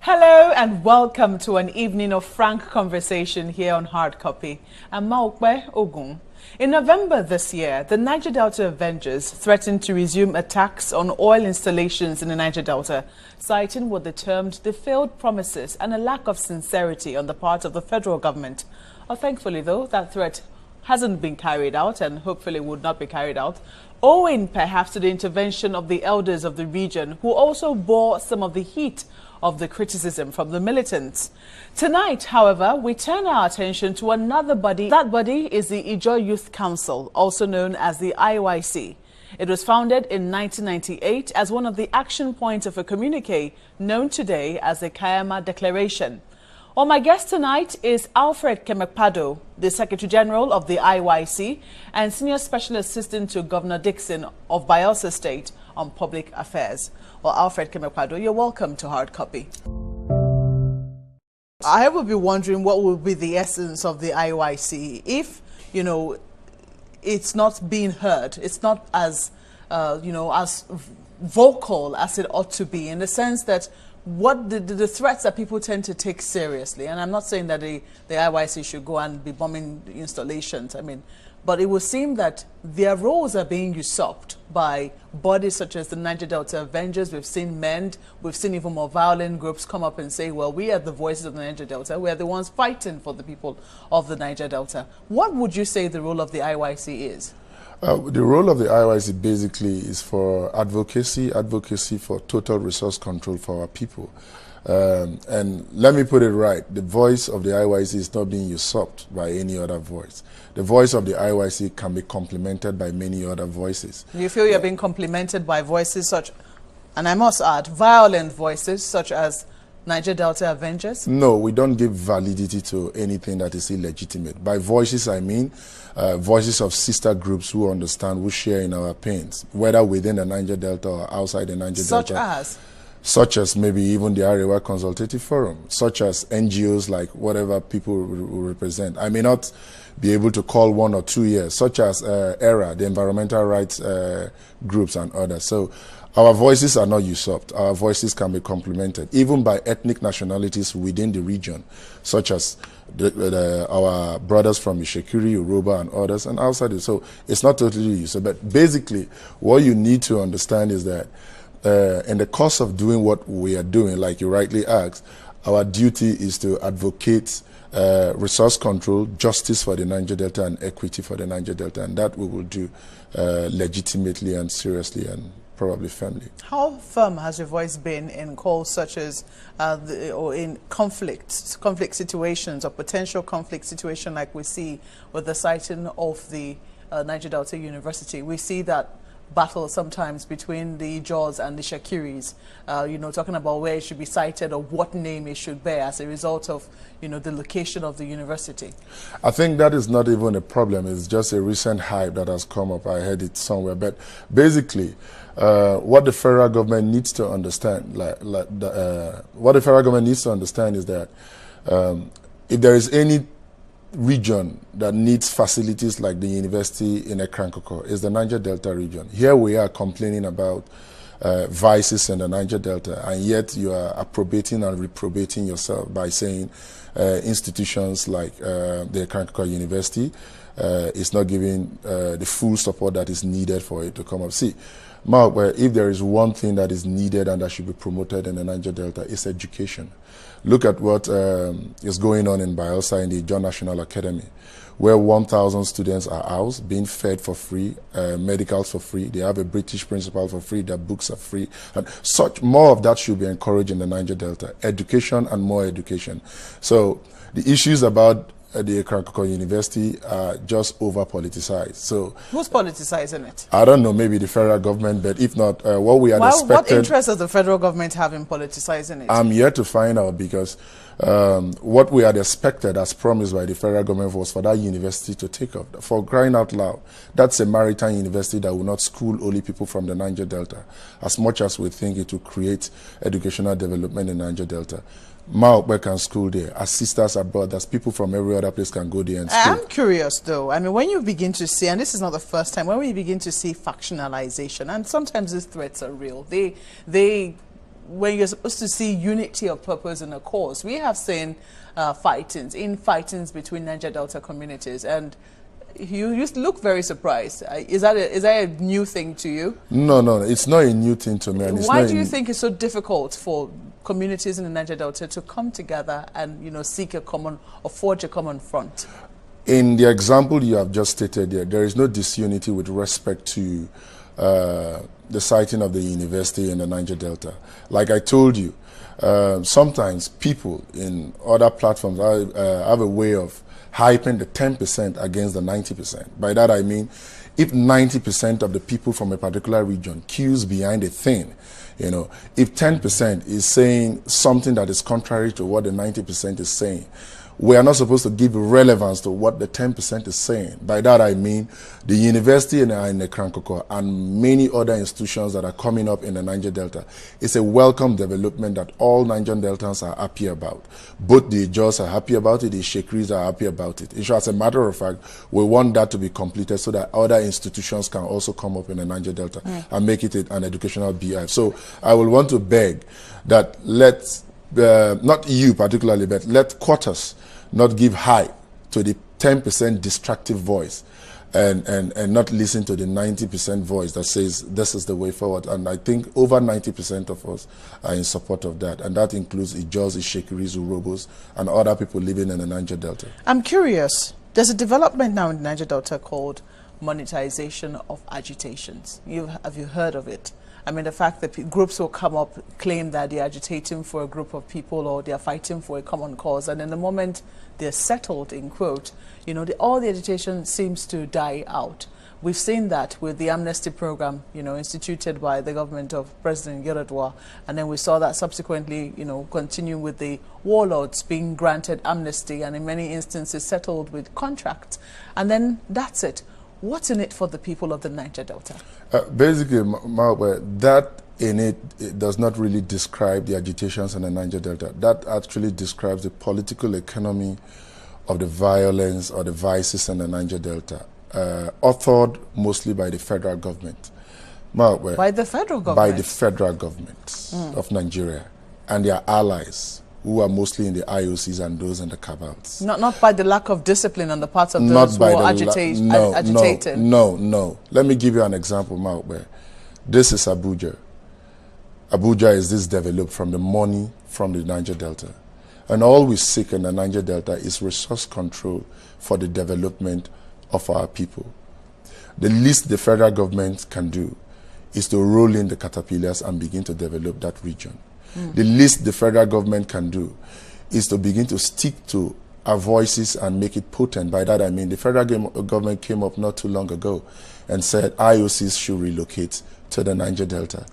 Hello and welcome to an evening of frank conversation here on Hard Copy. I'm Maupe Ogun. In November this year, the Niger Delta Avengers threatened to resume attacks on oil installations in the Niger Delta, citing what they termed the failed promises and a lack of sincerity on the part of the federal government. Thankfully, though, that threat hasn't been carried out and hopefully would not be carried out, owing perhaps to the intervention of the elders of the region who also bore some of the heat of the criticism from the militants. Tonight, however, we turn our attention to another body. That body is the Ijaw Youth Council, also known as the IYC. It was founded in 1998 as one of the action points of a communique known today as the Kayama Declaration. Well, my guest tonight is Alfred Kemepado, the Secretary General of the IYC and Senior Special Assistant to Governor Dickson of Bayelsa State on Public Affairs. Well, Alfred Kemepado, you're welcome to Hard Copy. I will be wondering what will be the essence of the IYC if, it's not being heard. It's not as, as vocal as it ought to be, in the sense that what the threats that people tend to take seriously, and I'm not saying that the IYC should go and be bombing installations, but it would seem that their roles are being usurped by bodies such as the Niger Delta Avengers. We've seen MEND, we've seen even more violent groups come up and say, well, we are the voices of the Niger Delta, we are the ones fighting for the people of the Niger Delta. What would you say the role of the IYC is? The role of the IYC basically is for advocacy for total resource control for our people. And let me put it right, the voice of the IYC is not being usurped by any other voice. The voice of the IYC can be complemented by many other voices. Do you feel you're being complemented by voices such, and I must add, violent voices such as Niger Delta Avengers? No, we don't give validity to anything that is illegitimate. By voices, I mean voices of sister groups who understand, who share in our pains, whether within the Niger Delta or outside the Niger Delta. Such as maybe even the Arewa Consultative Forum, such as NGOs like whatever people represent. I may not be able to call one or two here, such as ERA, the environmental rights groups and others. So our voices are not usurped. Our voices can be complemented, even by ethnic nationalities within the region, such as our brothers from Ishekiri, Yoruba, and others, and outside it. So it's not totally usurped. But basically, what you need to understand is that in the course of doing what we are doing, like you rightly asked, our duty is to advocate resource control, justice for the Niger Delta, and equity for the Niger Delta, and that we will do legitimately and seriously and probably firmly. How firm has your voice been in calls such as, or in conflict situations or potential conflict situation like we see with the siting of the Niger Delta University? We see that battle sometimes between the Ijaws and the Shakiris, talking about where it should be cited or what name it should bear as a result of, the location of the university. I think that is not even a problem. It's just a recent hype that has come up. I heard it somewhere. But basically, what the federal government needs to understand, what the federal government needs to understand is that if there is any region that needs facilities like the university in Okerenkoko, is the Niger Delta region. Here we are complaining about vices in the Niger Delta, and yet you are approbating and reprobating yourself by saying institutions like the Okerenkoko University is not giving the full support that is needed for it to come up. See, Mark, if there is one thing that is needed and that should be promoted in the Niger Delta, it's education. Look at what is going on in Bayelsa in the Ijaw National Academy, where 1,000 students are housed, being fed for free, medicals for free. They have a British principal for free, their books are free. And more of that should be encouraged in the Niger Delta. Education and more education. So the issues about the Okerenkoko University are just over-politicized. So who's politicizing it? I don't know, maybe the federal government, but if not, what we had expected... What interest does the federal government have in politicizing it? I'm yet to find out, because what we had expected as promised by the federal government was for that university to take off. For crying out loud, that's a maritime university that will not school only people from the Niger Delta, as much as we think it will create educational development in the Niger Delta. Maupe can school there. As sisters are brothers, people from every other place can go there and school. I'm curious though. When you begin to see, and this is not the first time, when we begin to see factionalization, and sometimes these threats are real, they when you're supposed to see unity of purpose in a cause, we have seen fightings between Niger Delta communities, and you look very surprised. Is that a new thing to you? No, it's not a new thing to me. And why do you think it's so difficult for communities in the Niger Delta to come together and, you know, seek a common or forge a common front? In the example you have just stated there is no disunity with respect to the siting of the university in the Niger Delta. Like I told you, sometimes people in other platforms have a way of hyping the 10% against the 90%. By that I mean, if 90% of the people from a particular region queues behind a thing, you know, if 10% is saying something that is contrary to what the 90% is saying, we are not supposed to give relevance to what the 10% is saying. By that I mean the university in Okerenkoko and many other institutions that are coming up in the Niger Delta. It's a welcome development that all Niger Deltans are happy about. Both the Ijaws are happy about it, the Shekris are happy about it. As a matter of fact, we want that to be completed so that other institutions can also come up in the Niger Delta and make it an educational beehive. So I will want to beg that not you particularly, but let quarters not give hype to the 10% distractive voice and not listen to the 90% voice that says this is the way forward. And I think over 90% of us are in support of that. And that includes Ijaws, Shekiris, Urobos, and other people living in the Niger Delta. I'm curious, there's a development now in the Niger Delta called monetization of agitations. Have you heard of it? I mean, the fact that groups will come up, claim that they're agitating for a group of people or they're fighting for a common cause, and in the moment they're settled, in quote, you know, all the agitation seems to die out. We've seen that with the amnesty program, you know, instituted by the government of President Yeredua, and then we saw that subsequently, you know, continue with the warlords being granted amnesty and in many instances settled with contracts, and then that's it. What's in it for the people of the Niger Delta? Basically, Maupe, that in it does not really describe the agitations in the Niger Delta. That actually describes the political economy of the violence or the vices in the Niger Delta, authored mostly by the federal government. Maupe, by the federal government? By the federal government of Nigeria and their allies, who are mostly in the IOCs and those in the cabals. Not by the lack of discipline on the part of those who are agitating? No. Let me give you an example, Maupe. This is Abuja. Abuja is this developed from the money from the Niger Delta. And all we seek in the Niger Delta is resource control for the development of our people. The least the federal government can do is to roll in the caterpillars and begin to develop that region. The least the federal government can do is to begin to stick to our voices and make it potent. By that I mean the federal government came up not too long ago and said IOCs should relocate to the Niger Delta.